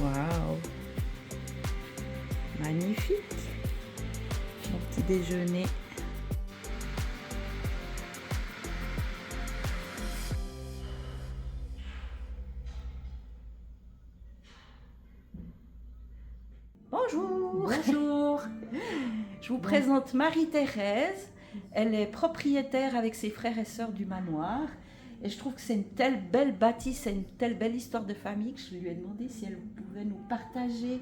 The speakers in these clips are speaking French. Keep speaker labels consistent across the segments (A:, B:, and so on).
A: Waouh, magnifique. Mon petit déjeuner. Bonjour.
B: Bonjour.
A: Je vous présente Marie-Thérèse. Elle est propriétaire avec ses frères et sœurs du manoir. Et je trouve que c'est une telle belle bâtisse, c'est une telle belle histoire de famille que je lui ai demandé si elle pouvait nous partager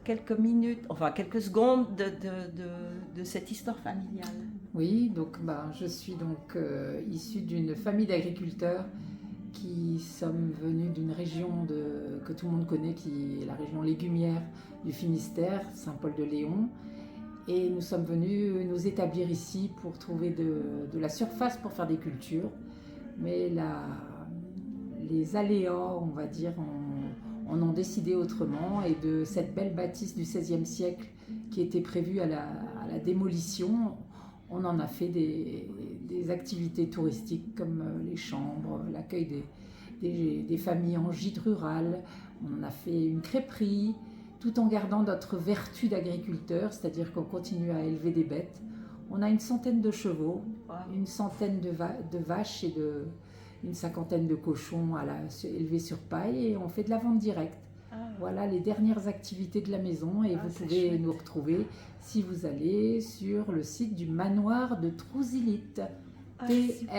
A: quelques minutes, enfin quelques secondes de cette histoire familiale.
B: Oui, donc je suis issue d'une famille d'agriculteurs qui sommes venus d'une région que tout le monde connaît, qui est la région légumière du Finistère, Saint-Paul-de-Léon. Et nous sommes venus nous établir ici pour trouver de la surface pour faire des cultures. Mais les aléas, on va dire, en ont décidé autrement. Et de cette belle bâtisse du XVIe siècle qui était prévue à la démolition, on en a fait des activités touristiques comme les chambres, l'accueil des familles en gîte rural. On en a fait une crêperie, tout en gardant notre vertu d'agriculteur, c'est-à-dire qu'on continue à élever des bêtes. On a une centaine de chevaux, une centaine de vaches et une cinquantaine de cochons élevés sur paille, et on fait de la vente directe. Voilà les dernières activités de la maison, et vous pouvez
A: chouette.
B: nous retrouver si vous allez sur le site du manoir de Trouzilite. Trouzilite.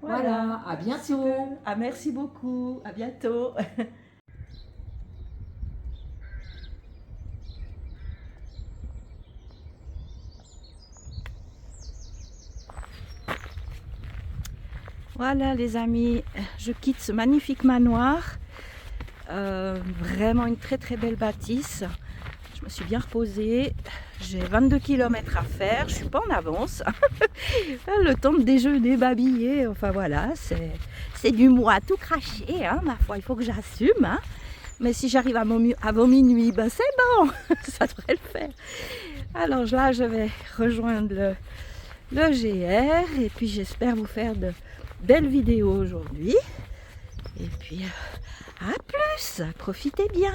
B: Voilà, à bientôt.
A: Super. Ah, merci beaucoup, à bientôt. Voilà les amis, je quitte ce magnifique manoir. Vraiment une très très belle bâtisse. Je me suis bien reposée. J'ai 22 km à faire, je suis pas en avance. Le temps de déjeuner, babiller, enfin voilà, c'est du moi tout craché, hein, ma foi, il faut que j'assume. Hein. Mais si j'arrive avant minuit, ben c'est bon, ça devrait le faire. Alors là, je vais rejoindre le GR et puis j'espère vous faire de belles vidéos aujourd'hui. Et puis à plus, profitez bien.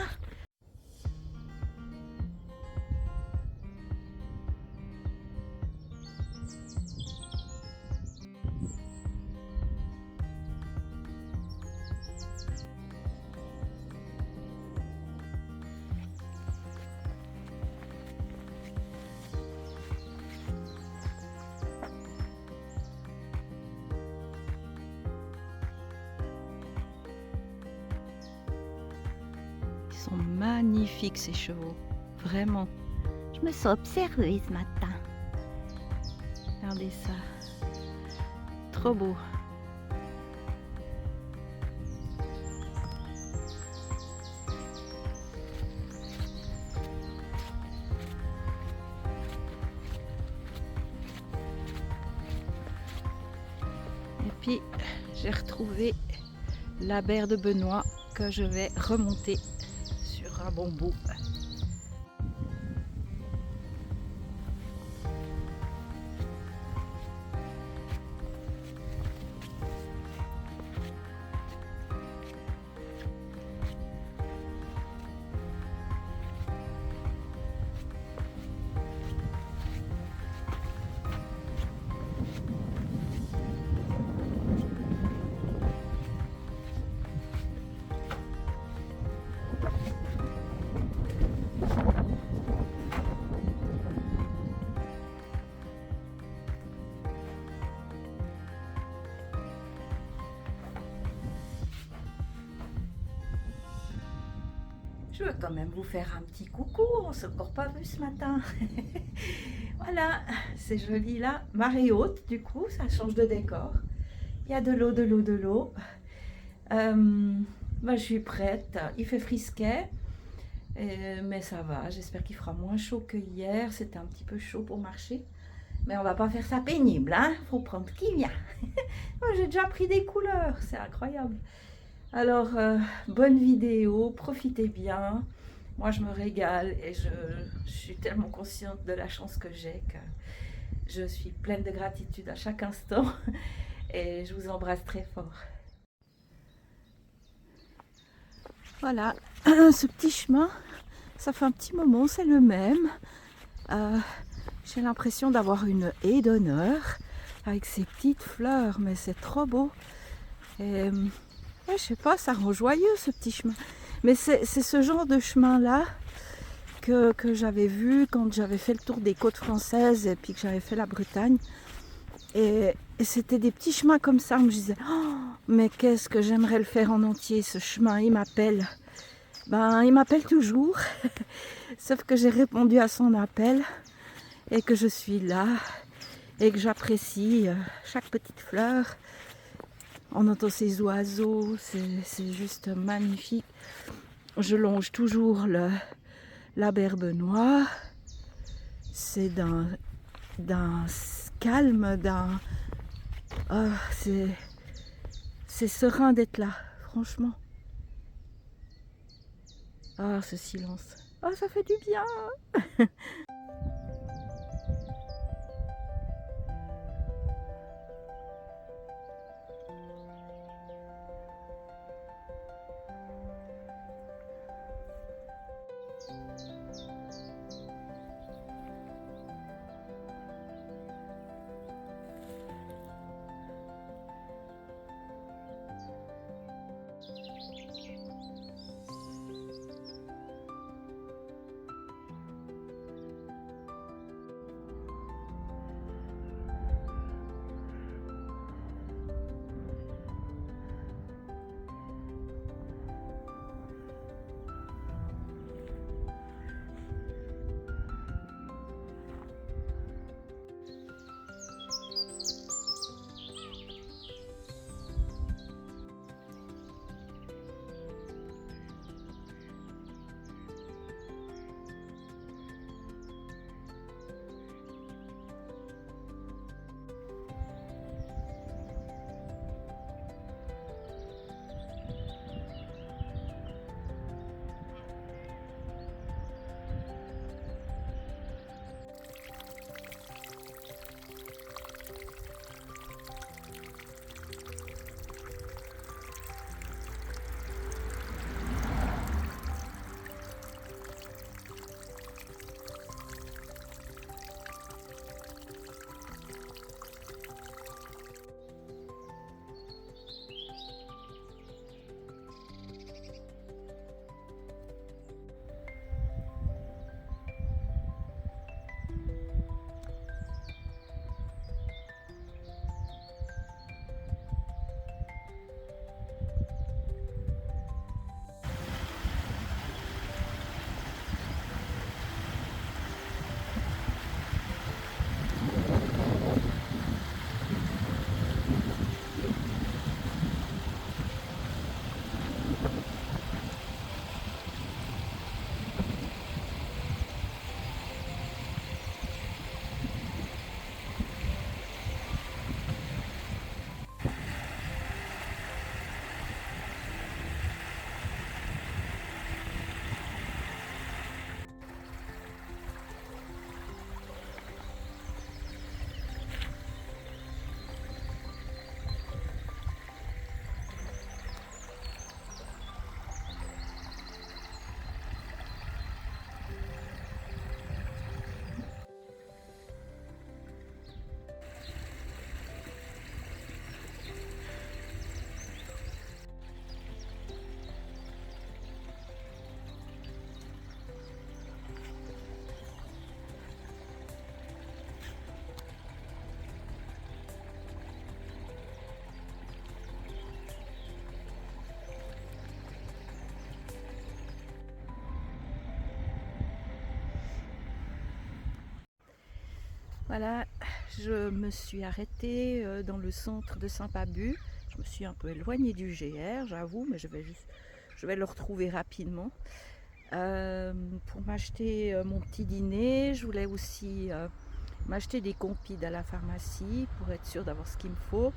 A: Ils sont magnifiques ces chevaux, vraiment. Je me suis observée ce matin. Regardez ça, trop beau. Et puis j'ai retrouvé la berre de Benoît que je vais remonter sur un bon bout. Je veux quand même vous faire un petit coucou, on ne s'est encore pas vu ce matin. Voilà, c'est joli là, marée haute du coup, ça change de décor. Il y a de l'eau, de l'eau, de l'eau. Je suis prête, il fait frisquet, mais ça va, j'espère qu'il fera moins chaud que hier, c'était un petit peu chaud pour marcher. Mais on va pas faire ça pénible, hein, faut prendre qui vient. Moi j'ai déjà pris des couleurs, c'est incroyable. Alors, bonne vidéo, profitez bien. Moi, je me régale et je suis tellement consciente de la chance que j'ai que je suis pleine de gratitude à chaque instant. Et je vous embrasse très fort. Voilà, ce petit chemin, ça fait un petit moment, c'est le même. J'ai l'impression d'avoir une haie d'honneur avec ces petites fleurs, mais c'est trop beau. Et ouais, je sais pas, ça rend joyeux ce petit chemin. Mais c'est ce genre de chemin-là que j'avais vu quand j'avais fait le tour des côtes françaises et puis que j'avais fait la Bretagne. Et c'était des petits chemins comme ça. Je me disais, oh, mais qu'est-ce que j'aimerais le faire en entier, ce chemin, il m'appelle. Ben, il m'appelle toujours. Sauf que j'ai répondu à son appel et que je suis là et que j'apprécie chaque petite fleur. On entend ces oiseaux, c'est juste magnifique. Je longe toujours la berbe noire. C'est d'un calme, oh, c'est serein d'être là, franchement. Ah, ce silence. Ah, ça fait du bien. Voilà, je me suis arrêtée dans le centre de Saint-Pabu. Je me suis un peu éloignée du GR, j'avoue, mais je vais le retrouver rapidement. Pour m'acheter mon petit dîner, je voulais aussi m'acheter des compites à la pharmacie pour être sûre d'avoir ce qu'il me faut.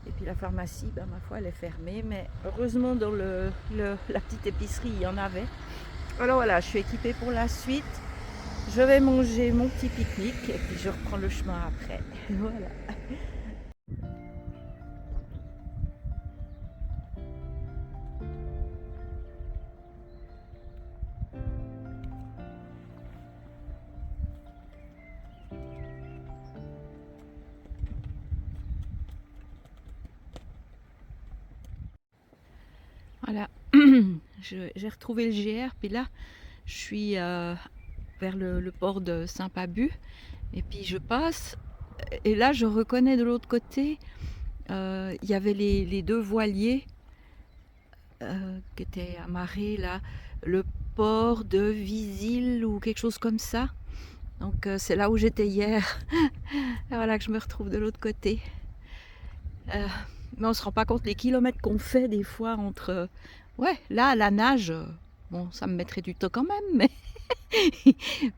A: Et puis la pharmacie, ben, ma foi, elle est fermée, mais heureusement dans la petite épicerie, il y en avait. Alors voilà, je suis équipée pour la suite. Je vais manger mon petit pique-nique et puis je reprends le chemin après. Voilà. Voilà, j'ai retrouvé le GR, puis là, je suis vers le port de Saint-Pabu, et puis je passe, et là, je reconnais de l'autre côté, il y avait les deux voiliers qui étaient amarrés là, le port de Visil ou quelque chose comme ça. Donc c'est là où j'étais hier. Et voilà que je me retrouve de l'autre côté. Mais on se rend pas compte les kilomètres qu'on fait des fois entre... Ouais, là, la nage, bon, ça me mettrait du temps quand même, mais...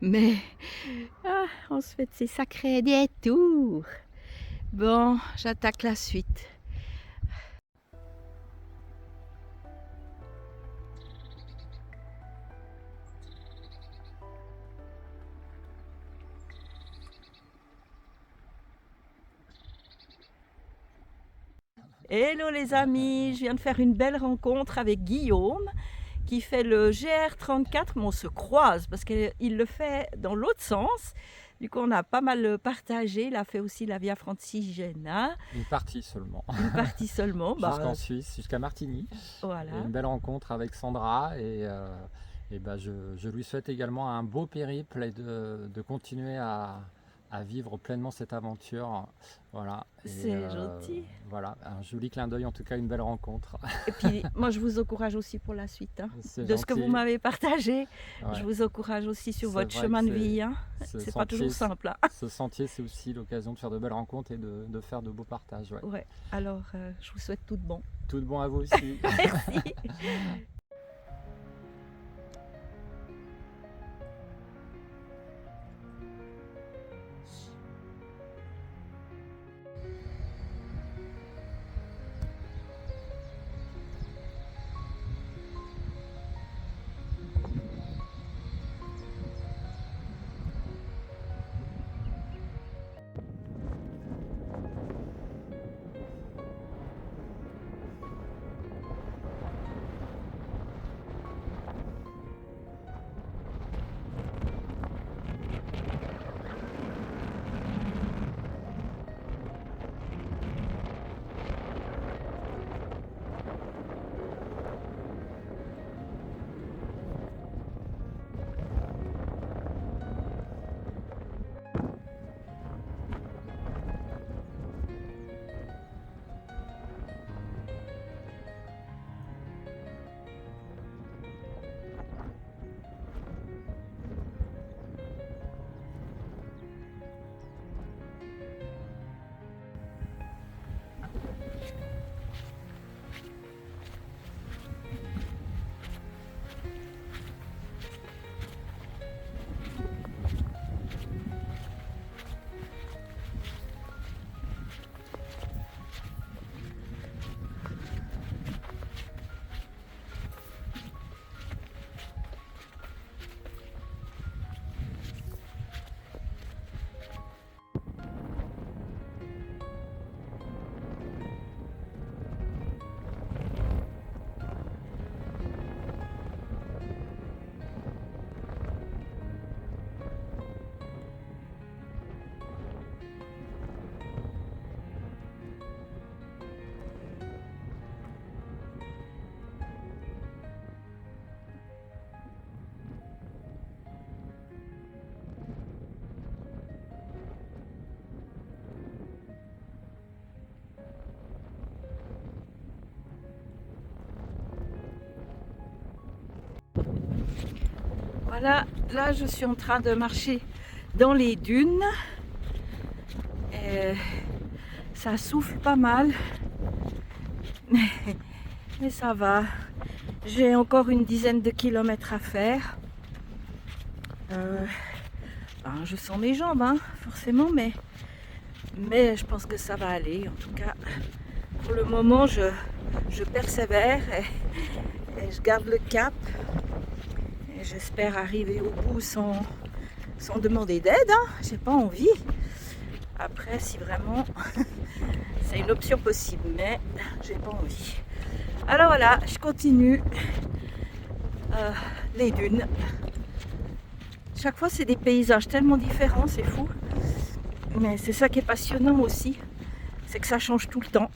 A: mais on se fait de ces sacrés détours. Bon, j'attaque la suite. Hello les amis, je viens de faire une belle rencontre avec Guillaume qui fait le GR34, mais on se croise parce qu'il le fait dans l'autre sens. Du coup, on a pas mal partagé. Il a fait aussi la Via Francigena.
C: Une partie seulement.
A: Une partie seulement.
C: Jusqu'en Suisse, jusqu'à Martigny.
A: Voilà.
C: Et une belle rencontre avec Sandra. Et je lui souhaite également un beau périple et de continuer à vivre pleinement cette aventure. Voilà.
A: C'est gentil.
C: Voilà, un joli clin d'œil, en tout cas une belle rencontre.
A: Et puis moi je vous encourage aussi pour la suite. Hein. De ce que vous m'avez partagé, ouais. Je vous encourage aussi sur votre chemin de vie. Hein. C'est pas toujours simple. Hein.
C: Ce sentier, c'est aussi l'occasion de faire de belles rencontres et de faire de beaux partages. Ouais.
A: Ouais. Alors je vous souhaite tout de bon.
C: Tout de bon à vous aussi.
A: Merci. Voilà, là je suis en train de marcher dans les dunes. Et ça souffle pas mal, mais ça va. J'ai encore une dizaine de kilomètres à faire. Je sens mes jambes, hein, forcément, mais je pense que ça va aller. En tout cas, pour le moment, je persévère et je garde le cap. J'espère arriver au bout sans demander d'aide. Hein. J'ai pas envie. Après, si vraiment c'est une option possible, mais j'ai pas envie. Alors voilà, je continue les dunes. Chaque fois, c'est des paysages tellement différents, c'est fou. Mais c'est ça qui est passionnant aussi, c'est que ça change tout le temps.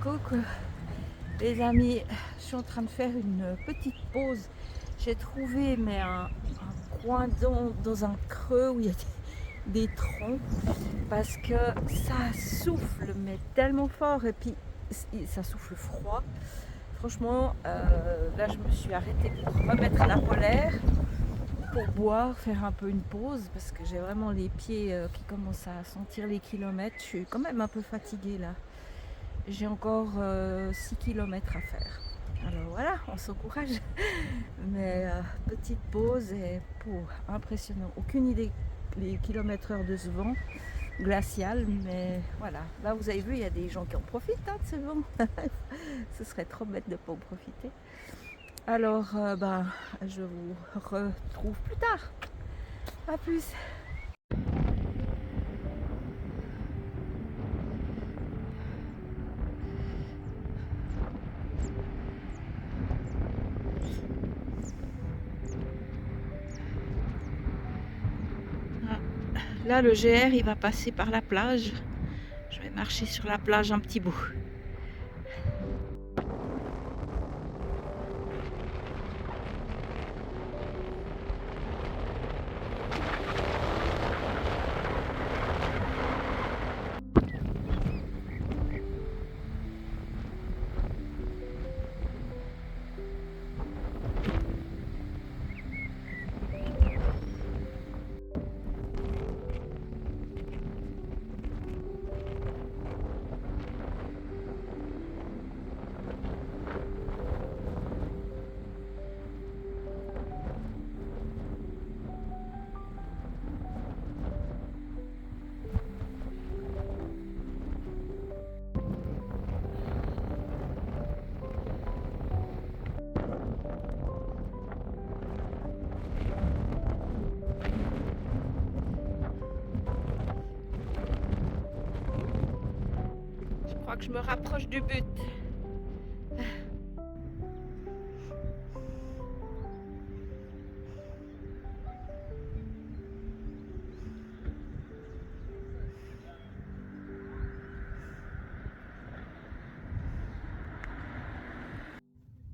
A: Coucou les amis, je suis en train de faire une petite pause. J'ai trouvé un coin dans un creux où il y a des troncs parce que ça souffle mais tellement fort et puis ça souffle froid. Franchement, là je me suis arrêtée pour remettre la polaire, pour boire, faire un peu une pause parce que j'ai vraiment les pieds qui commencent à sentir les kilomètres. Je suis quand même un peu fatiguée là. J'ai encore 6 km à faire. Alors voilà, on s'encourage. Mais petite pause et impressionnant. Aucune idée les kilomètres-heure de ce vent glacial, mais voilà. Là vous avez vu, il y a des gens qui en profitent de ce vent. Ce serait trop bête de ne pas en profiter. Alors je vous retrouve plus tard. A plus. Là, le GR, il va passer par la plage. Je vais marcher sur la plage un petit bout. Je crois que je me rapproche du but.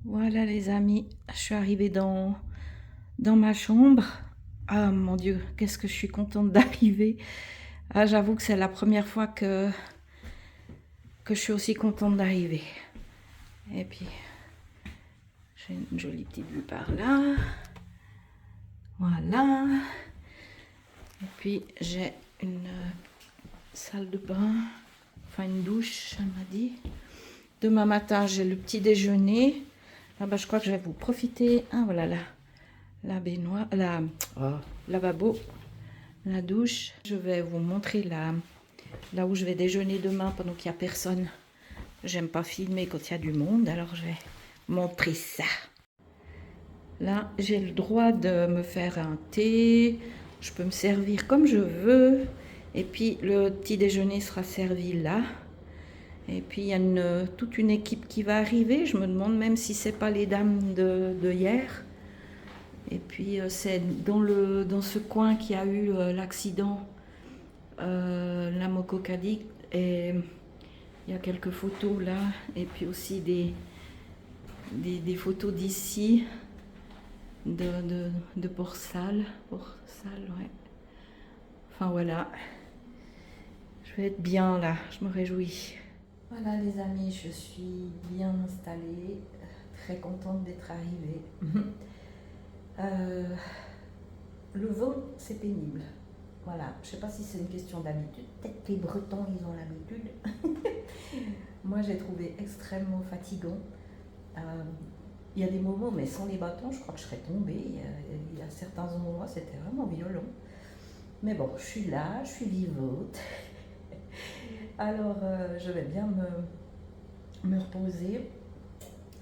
A: Voilà les amis, je suis arrivée dans ma chambre. Ah mon Dieu, qu'est-ce que je suis contente d'arriver. Ah, j'avoue que c'est la première fois que je suis aussi contente d'arriver. Et puis, j'ai une jolie petite vue par là. Voilà. Et puis, j'ai une salle de bain, enfin une douche, elle m'a dit. Demain matin, j'ai le petit déjeuner. Ah bah, je crois que je vais vous profiter. Ah voilà, la baignoire, lavabo, la douche. Je vais vous montrer là où je vais déjeuner demain pendant qu'il n'y a personne. J'aime pas filmer quand il y a du monde, alors je vais montrer ça. Là, j'ai le droit de me faire un thé. Je peux me servir comme je veux. Et puis, le petit déjeuner sera servi là. Et puis, il y a toute une équipe qui va arriver. Je me demande même si c'est pas les dames de hier. Et puis, c'est dans ce coin qu'il y a eu l'accident, la Mokokadi. Et il y a quelques photos là. Et puis aussi des photos d'ici, de Port-Salle. Port-Salle, ouais. Enfin, voilà. Je vais être bien là. Je me réjouis. Voilà les amis, je suis bien installée, très contente d'être arrivée. Le vol, c'est pénible. Voilà, je ne sais pas si c'est une question d'habitude. Peut-être que les Bretons, ils ont l'habitude. Moi, j'ai trouvé extrêmement fatigant. Il y a des moments, mais sans les bâtons, je crois que je serais tombée. Il y a certains endroits, c'était vraiment violent. Mais bon, je suis là, je suis vivante. Alors, je vais bien me reposer.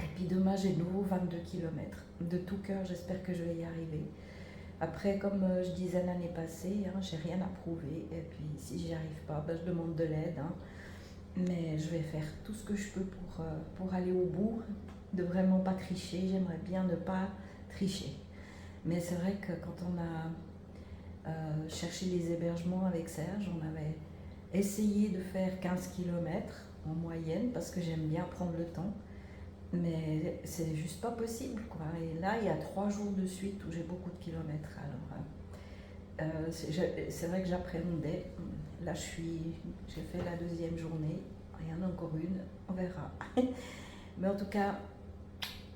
A: Et puis demain, j'ai de nouveau 22 km. De tout cœur, j'espère que je vais y arriver. Après, comme je disais l'année passée, j'ai rien à prouver. Et puis, si j'y arrive pas, je demande de l'aide. Mais je vais faire tout ce que je peux pour aller au bout, de vraiment pas tricher. J'aimerais bien ne pas tricher. Mais c'est vrai que quand on a cherché les hébergements avec Serge, on avait essayer de faire 15 km en moyenne parce que j'aime bien prendre le temps. Mais c'est juste pas possible, quoi. Et là, il y a 3 jours de suite où j'ai beaucoup de kilomètres. Alors, c'est vrai que j'appréhendais. Là, j'ai fait la 2e journée. Il y en a encore une, on verra. Mais en tout cas,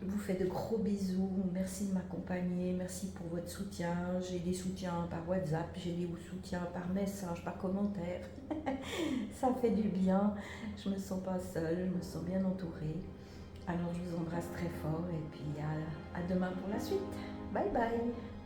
A: je vous fais de gros bisous. Merci de m'accompagner. Merci pour votre soutien. J'ai des soutiens par WhatsApp, j'ai des soutiens par message, par commentaire. Ça fait du bien. Je me sens pas seule, je me sens bien entourée. Alors je vous embrasse très fort et puis à demain pour la suite. Bye bye.